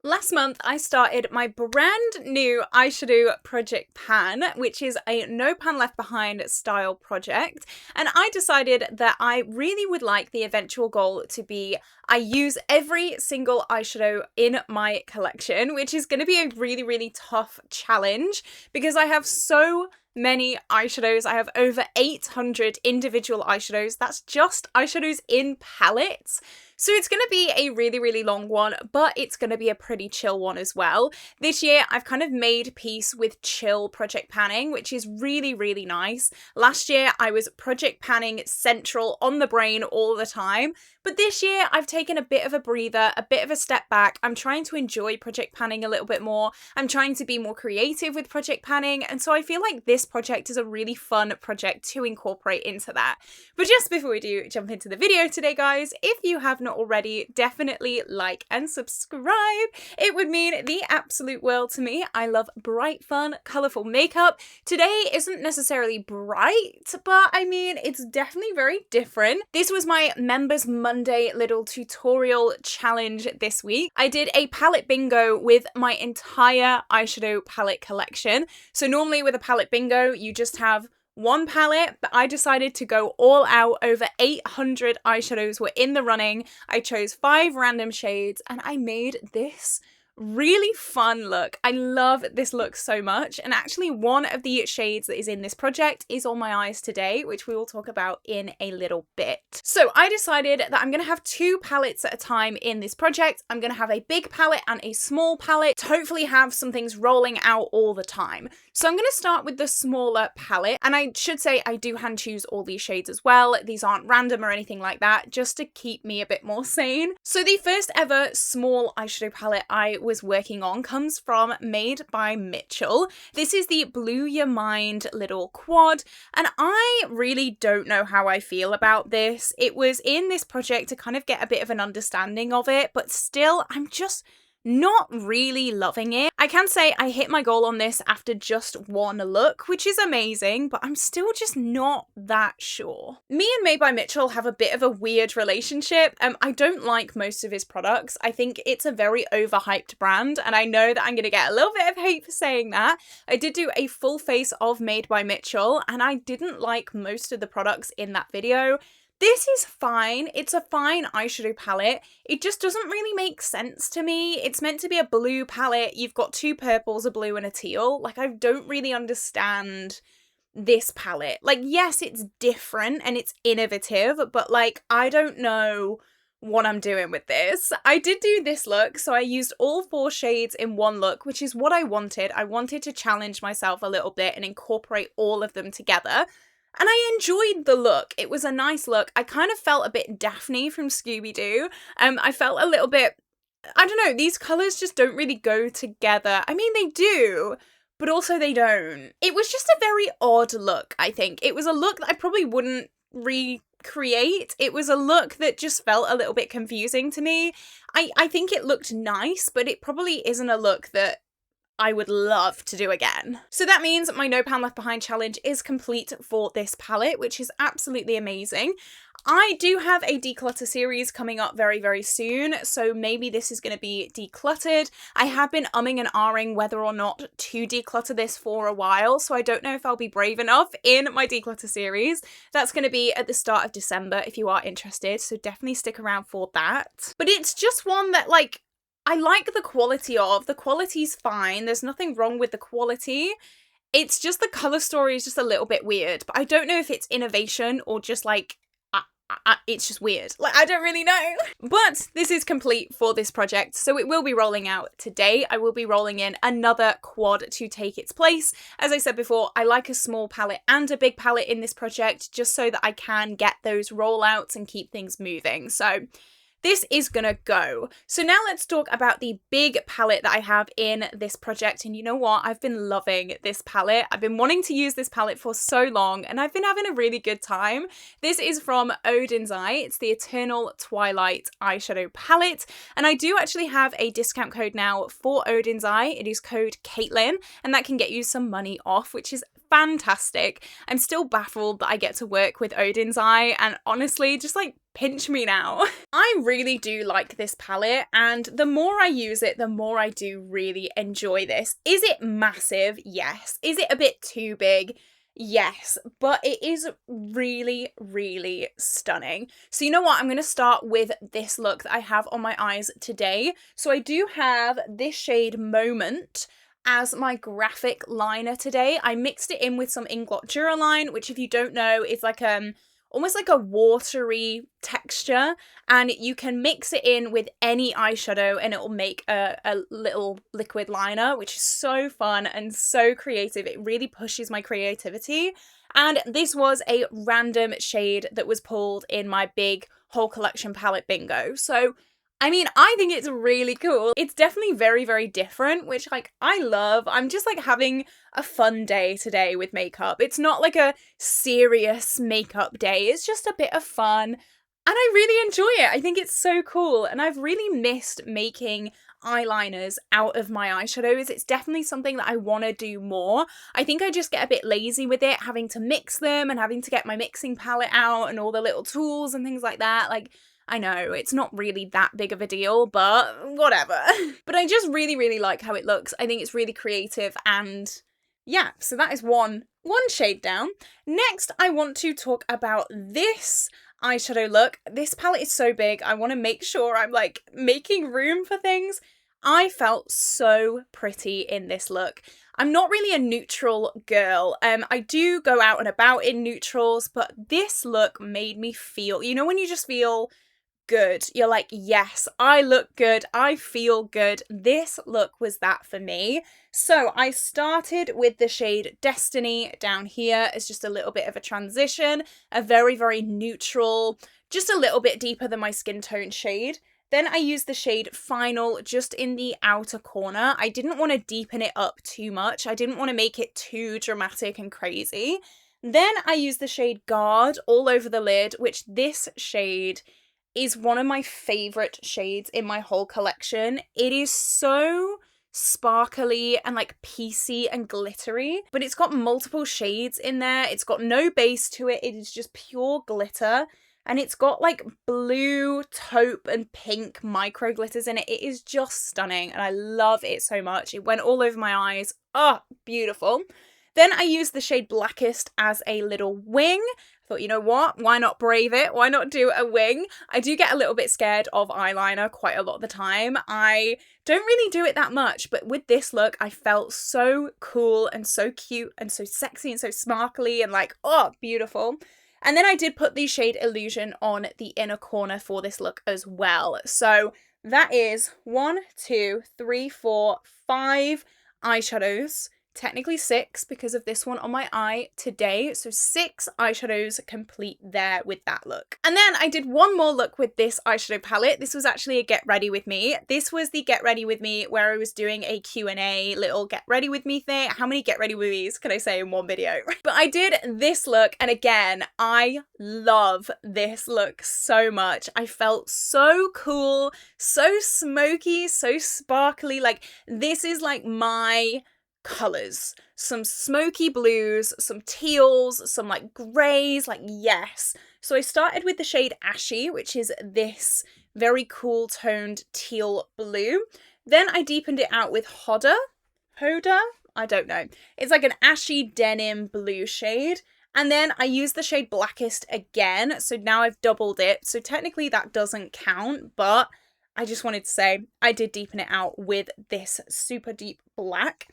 Last month, I started my brand new Eyeshadow Project Pan, which is a no pan left behind style project. And I decided that I really would like the eventual goal to be I use every single eyeshadow in my collection, which is going to be a really, really tough challenge because I have so many eyeshadows. I have over 800 individual eyeshadows. That's just eyeshadows in palettes. So it's going to be a really, really long one, but it's going to be a pretty chill one as well. This year, I've kind of made peace with chill project panning, which is really, really nice. Last year, I was project panning central on the brain all the time. But this year, I've taken a bit of a breather, a bit of a step back. I'm trying to enjoy project panning a little bit more. I'm trying to be more creative with project panning. And so I feel like this project is a really fun project to incorporate into that. But just before we do jump into the video today, guys, if you have not already, definitely like and subscribe. It would mean the absolute world to me. I love bright, fun, colourful makeup. Today isn't necessarily bright, but I mean, it's definitely very different. This was my members Monday little tutorial challenge this week. I did a palette bingo with my entire eyeshadow palette collection. So normally with a palette bingo, you just have one palette, but I decided to go all out. Over 800 eyeshadows were in the running. I chose 5 random shades and I made this really fun look. I love this look so much, and actually one of the shades that is in this project is on my eyes today, which we will talk about in a little bit. So I decided that I'm going to have 2 palettes at a time in this project. I'm going to have a big palette and a small palette to hopefully have some things rolling out all the time. So I'm going to start with the smaller palette, and I should say I do hand choose all these shades as well. These aren't random or anything like that, just to keep me a bit more sane. So the first ever small eyeshadow palette I was working on comes from Made by Mitchell. This is the Blew Your Mind little quad, and I really don't know how I feel about this. It was in this project to kind of get a bit of an understanding of it, but still I'm just not really loving it. I can say I hit my goal on this after just one look, which is amazing, but I'm still just not that sure. Me and Made by Mitchell have a bit of a weird relationship. I don't like most of his products. I think it's a very overhyped brand, and I know that I'm going to get a little bit of hate for saying that. I did do a full face of Made by Mitchell, and I didn't like most of the products in that video. This is fine. It's a fine eyeshadow palette. It just doesn't really make sense to me. It's meant to be a blue palette. You've got 2 purples, a blue and a teal. Like, I don't really understand this palette. Like, yes, it's different and it's innovative, but like, I don't know what I'm doing with this. I did do this look, so I used all 4 shades in one look, which is what I wanted. I wanted to challenge myself a little bit and incorporate all of them together. And I enjoyed the look. It was a nice look. I kind of felt a bit Daphne from Scooby-Doo. I felt a little bit, I don't know, these colours just don't really go together. I mean, they do, but also they don't. It was just a very odd look, I think. It was a look that I probably wouldn't recreate. It was a look that just felt a little bit confusing to me. I think it looked nice, but it probably isn't a look that I would love to do again. So that means my No Pan Left Behind challenge is complete for this palette, which is absolutely amazing. I do have a declutter series coming up very, very soon, so maybe this is going to be decluttered. I have been umming and ahhing whether or not to declutter this for a while, so I don't know if I'll be brave enough in my declutter series. That's going to be at the start of December if you are interested, so definitely stick around for that. But it's just one that, like, I like the quality of. The quality's fine. There's nothing wrong with the quality. It's just the colour story is just a little bit weird. But I don't know if it's innovation or just like, it's just weird. Like, I don't really know. But this is complete for this project. So it will be rolling out today. I will be rolling in another quad to take its place. As I said before, I like a small palette and a big palette in this project just so that I can get those rollouts and keep things moving. So this is gonna go. So now let's talk about the big palette that I have in this project. And you know what? I've been loving this palette. I've been wanting to use this palette for so long and I've been having a really good time. This is from Odin's Eye. It's the Eternal Twilight eyeshadow palette. And I do actually have a discount code now for Odin's Eye. It is code CAITLIN, and that can get you some money off, which is fantastic. I'm still baffled that I get to work with Odin's Eye, and honestly, just like pinch me now. I really do like this palette, and the more I use it, the more I do really enjoy this. Is it massive? Yes. Is it a bit too big? Yes, but it is really, really stunning. So you know what? I'm going to start with this look that I have on my eyes today. So I do have this shade Moment as my graphic liner today. I mixed it in with some Inglot Duraline, which if you don't know is like almost like a watery texture, and you can mix it in with any eyeshadow and it will make a little liquid liner, which is so fun and so creative. It really pushes my creativity. And this was a random shade that was pulled in my big whole collection palette bingo. So I mean, I think it's really cool. It's definitely very, very different, which like I love. I'm just like having a fun day today with makeup. It's not like a serious makeup day. It's just a bit of fun. And I really enjoy it. I think it's so cool. And I've really missed making eyeliners out of my eyeshadows. It's definitely something that I want to do more. I think I just get a bit lazy with it, having to mix them and having to get my mixing palette out and all the little tools and things like that. Like, I know, it's not really that big of a deal, but whatever. But I just really, really like how it looks. I think it's really creative, and yeah, so that is one shade down. Next, I want to talk about this eyeshadow look. This palette is so big, I want to make sure I'm like making room for things. I felt so pretty in this look. I'm not really a neutral girl. I do go out and about in neutrals, but this look made me feel, you know when you just feel good, you're like, yes, I look good, I feel good. This look was that for me. So I started with the shade Destiny down here as just a little bit of a transition, a very, very neutral, just a little bit deeper than my skin tone shade. Then I used the shade Final just in the outer corner. I didn't want to deepen it up too much. I didn't want to make it too dramatic and crazy. Then I used the shade Guard all over the lid, which this shade is one of my favorite shades in my whole collection. It is so sparkly and like piecey and glittery, but it's got multiple shades in there. It's got no base to it. It is just pure glitter, and it's got like blue, taupe and pink micro glitters in it. It is just stunning and I love it so much. It went all over my eyes. Oh, beautiful. Then I used the shade Blackest as a little wing. Thought, you know what, why not brave it? Why not do a wing? I do get a little bit scared of eyeliner quite a lot of the time. I don't really do it that much, but with this look, I felt so cool and so cute and so sexy and so sparkly and like, oh, beautiful. And then I did put the shade Illusion on the inner corner for this look as well. So that is 1, 2, 3, 4, 5 eyeshadows. Technically 6 because of this one on my eye today. So 6 eyeshadows complete there with that look. And then I did one more look with this eyeshadow palette. This was actually a get ready with me. This was the get ready with me where I was doing a Q&A little get ready with me thing. How many get ready with me's can I say in one video? But I did this look, and again, I love this look so much. I felt so cool, so smoky, so sparkly. Like this is like my colours. Some smoky blues, some teals, some like greys, like yes. So I started with the shade Ashy, which is this very cool toned teal blue. Then I deepened it out with Hoda? I don't know. It's like an ashy denim blue shade. And then I used the shade Blackest again. So now I've doubled it. So technically that doesn't count, but I just wanted to say I did deepen it out with this super deep black.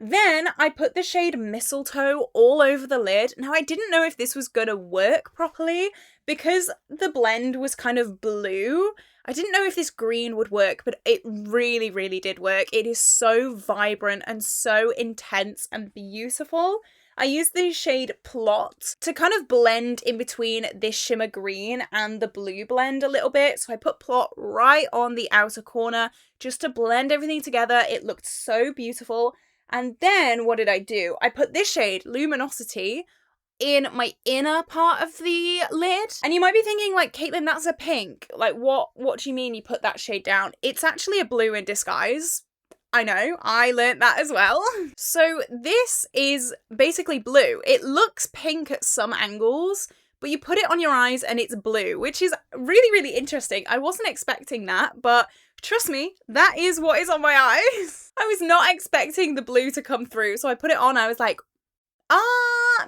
Then I put the shade Mistletoe all over the lid. Now I didn't know if this was going to work properly because the blend was kind of blue. I didn't know if this green would work, but it really, really did work. It is so vibrant and so intense and beautiful. I used the shade Plot to kind of blend in between this shimmer green and the blue blend a little bit. So I put Plot right on the outer corner just to blend everything together. It looked so beautiful. And then what did I do? I put this shade, Luminosity, in my inner part of the lid. And you might be thinking like, Caitlin, that's a pink. Like what do you mean you put that shade down? It's actually a blue in disguise. I know, I learnt that as well. So this is basically blue. It looks pink at some angles, but you put it on your eyes and it's blue, which is really, really interesting. I wasn't expecting that, but trust me, that is what is on my eyes. I was not expecting the blue to come through, so I put it on. I was like,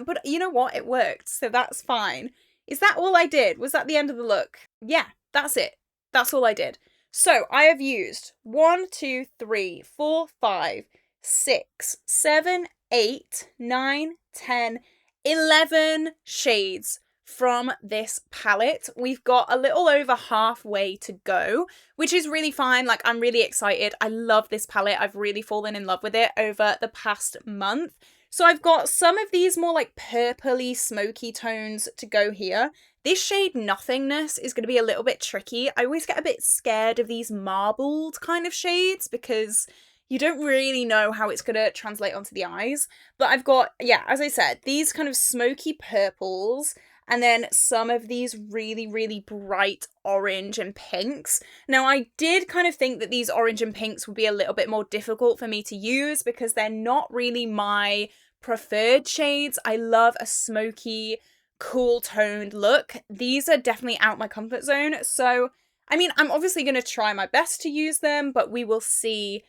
but you know what? It worked, so that's fine. Is that all I did? Was that the end of the look? Yeah, that's it. That's all I did. So I have used 1, 2, 3, 4, 5, 6, 7, 8, 9, 10, 11 shades from this palette. We've got a little over halfway to go, which is really fine. Like, I'm really excited. I love this palette. I've really fallen in love with it over the past month. So I've got some of these more like purpley smoky tones to go here. This shade Nothingness is going to be a little bit tricky. I always get a bit scared of these marbled kind of shades because you don't really know how it's going to translate onto the eyes. But I've got, yeah, as I said, these kind of smoky purples and then some of these really, really bright orange and pinks. Now, I did kind of think that these orange and pinks would be a little bit more difficult for me to use because they're not really my preferred shades. I love a smoky, cool toned look. These are definitely out my comfort zone. So, I mean, I'm obviously going to try my best to use them, but we will see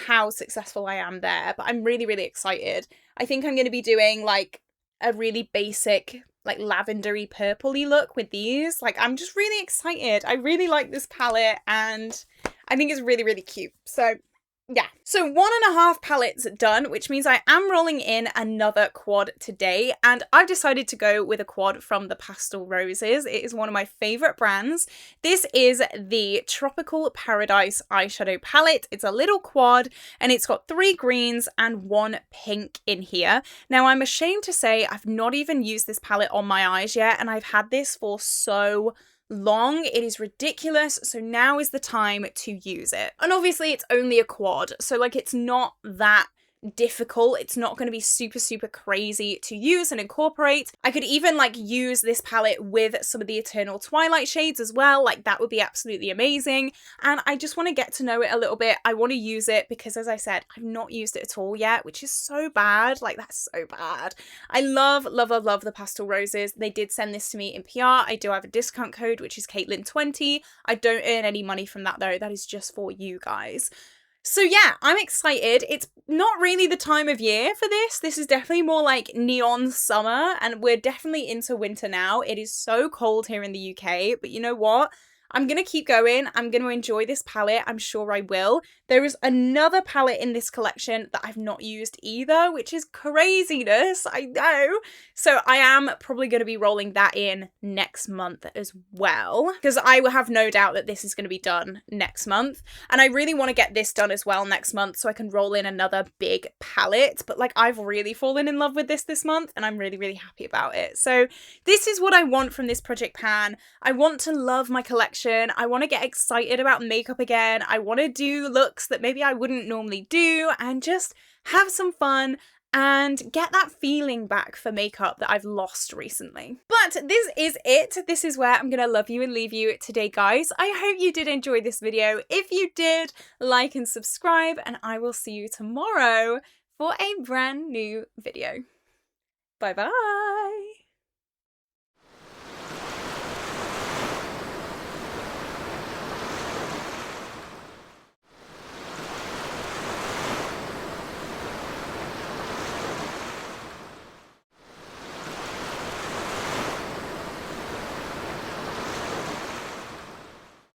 how successful I am there. But I'm really, really excited. I think I'm going to be doing like a really basic, like lavendery purpley look with these. Like, I'm just really excited. I really like this palette and I think it's really, really cute. So yeah, so 1.5 palettes done, which means I am rolling in another quad today, and I've decided to go with a quad from the Pastel Roses. It is one of my favourite brands. This is the Tropical Paradise eyeshadow palette. It's a little quad, and it's got 3 greens and 1 pink in here. Now, I'm ashamed to say I've not even used this palette on my eyes yet, and I've had this for so long. It is ridiculous, so now is the time to use it. And obviously it's only a quad, so like it's not that difficult. It's not going to be super, super crazy to use and incorporate. I could even like use this palette with some of the Eternal Twilight shades as well. Like that would be absolutely amazing. And I just want to get to know it a little bit. I want to use it because, as I said, I've not used it at all yet, which is so bad. Like that's so bad. I love, love, love, love the Pastel Roses. They did send this to me in PR. I do have a discount code, which is CAITLIN20. I don't earn any money from that though. That is just for you guys. So yeah, I'm excited. It's not really the time of year for this. This is definitely more like neon summer, and we're definitely into winter now. It is so cold here in the UK, but you know what? I'm going to keep going. I'm going to enjoy this palette. I'm sure I will. There is another palette in this collection that I've not used either, which is craziness, I know. So I am probably going to be rolling that in next month as well, because I will have no doubt that this is going to be done next month. And I really want to get this done as well next month so I can roll in another big palette. But like I've really fallen in love with this month and I'm really, really happy about it. So this is what I want from this Project Pan. I want to love my collection. I want to get excited about makeup again. I want to do looks that maybe I wouldn't normally do and just have some fun and get that feeling back for makeup that I've lost recently. But this is it. This is where I'm gonna love you and leave you today, guys. I hope you did enjoy this video. If you did, like and subscribe, and I will see you tomorrow for a brand new video. Bye bye.